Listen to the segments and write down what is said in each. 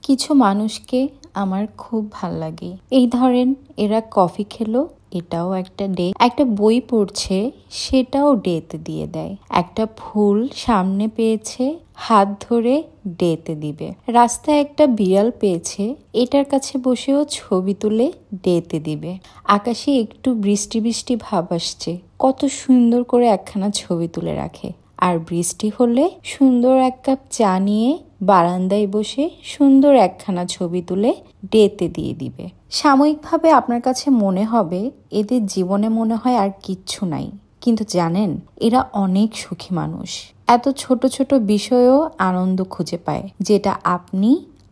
কিছু মানুষকে আমার খুব ভাল লাগে। এই ধরেন এরা কফি খেলো, এটাও একটা ডে। একটা বই পড়ছে, সেটাও ডেতে দিয়ে দেয়। একটা ফুল সামনে পেয়েছে, হাত ধরে ডেতে দিবে। রাস্তায় একটা বিড়াল পেয়েছে, এটার কাছে বসেও ছবি তুলে ডেতে দিবে। আকাশে একটু বৃষ্টি বৃষ্টি ভাব আসছে, কত সুন্দর করে একখানা ছবি তুলে রাখে। আর বৃষ্টি হলে সুন্দর এক কাপ চা নিয়ে বারান্দায় বসে সুন্দর একখানা ছবি তুলে ডেতে দিয়ে দিবে। সাময়িকভাবে আপনার কাছে মনে হবে এদের জীবনে মনে হয় আর কিচ্ছু নাই, কিন্তু জানেন এরা অনেক সুখী মানুষ। এত ছোট ছোট বিষয়েও আনন্দ খুঁজে পায়, যেটা আপনি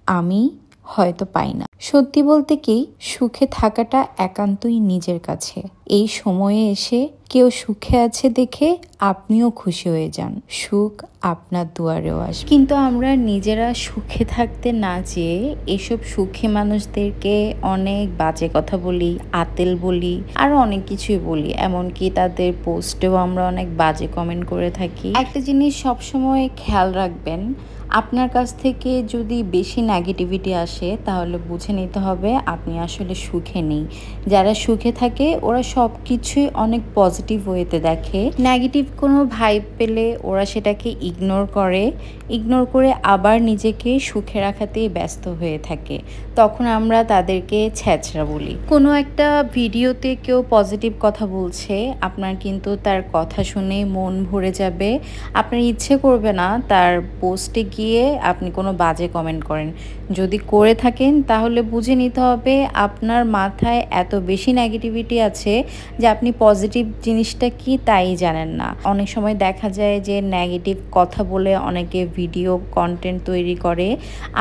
আমি হয়তো পাই না। সত্যি বলতে কি, সুখে থাকাটা একান্তই নিজের কাছে। এই সময়ে এসে কেউ সুখে আছে দেখে আপনিও খুশি হয়ে যান, সুখ আপনার দুয়ারেও আসবে। কিন্তু আমরা নিজেরা সুখে থাকতে না চেয়ে এসব সুখী মানুষদেরকে অনেক বাজে কথা বলি, আতেল বলি, আরো অনেক কিছুই বলি। এমনকি তাদের পোস্টেও আমরা অনেক বাজে কমেন্ট করে থাকি। একটা জিনিস সবসময় খেয়াল রাখবেন, আপনার কাছ থেকে যদি বেশি নেগেটিভিটি আসে তাহলে বুঝে নিতে হবে আপনি আসলে সুখে নেই। যারা সুখে থাকে ওরা সব কিছুই অনেক পজিটিভ ওয়েতে দেখে। নেগেটিভ কোনো ভাইব পেলে ওরা সেটাকে ইগনোর করে আবার নিজেকে সুখে রাখাতেই ব্যস্ত হয়ে থাকে। তখন আমরা তাদেরকে ছ্যাচরা বলি। কোনো একটা ভিডিওতে কেউ পজিটিভ কথা বলছে, আপনার কিন্তু তার কথা শুনেই মন ভরে যাবে। আপনার ইচ্ছে করবে না তার পোস্টে গিয়ে আপনি কোনো বাজে কমেন্ট করেন। যদি করে থাকেন তাহলে বুঝে নিতে হবে আপনার মাথায় এত বেশি নেগেটিভিটি আছে যে আপনি পজিটিভ জিনিসটা কি তাই জানেন না। অনেক সময় দেখা যায় যে নেগেটিভ কথা বলে অনেকে ভিডিও কন্টেন্ট তৈরি করে,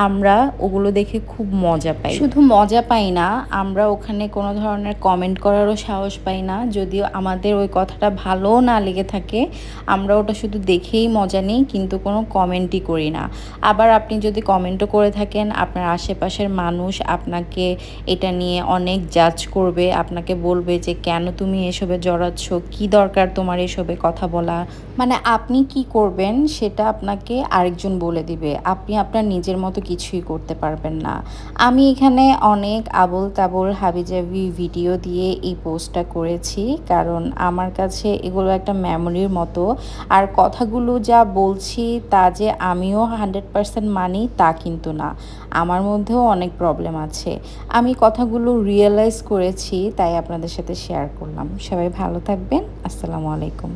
আমরা ওগুলো দেখে খুব মজা পাই। শুধু মজা পাই না, আমরা ওখানে কোনো ধরনের কমেন্ট করারও সাহস পাই না। যদিও আমাদের ওই কথাটা ভালো না লেগে থাকে, আমরা ওটা শুধু দেখেই মজা নিই, কিন্তু কোনো কমেন্টই করি না। আবার আপনি যদি কমেন্টও করে থাকেন, আপনার আশেপাশের মানুষ আপনাকে এটা নিয়ে অনেক জাজ করবে, আপনাকে বলবে যে কেন তুমি এসবে জড়াচ্ছ, কি দরকার তোমার এসবে কথা বলা। মানে আপনি কি করবেন সেটা আপনাকে আরেকজন বলে দিবে, আপনি আপনার নিজের মতো কিছুই করতে পারবেন না। আমি এখানে অনেক আবোল তাবোল হাবিজাবি ভিডিও দিয়ে এই পোস্টটা করেছি, কারণ আমার কাছে এগুলো একটা মেমোরির মতো। আর কথাগুলো যা বলছি তা যে আমিও 100% মানি তা কিন্তু না, আমার মধ্যেও অনেক প্রবলেম আছে। আমি কথাগুলো রিয়েলাইজ করেছি, তাই আপনাদের সাথে শেয়ার করলাম। সবাই ভালো থাকবেন। আসসালামু আলাইকুম।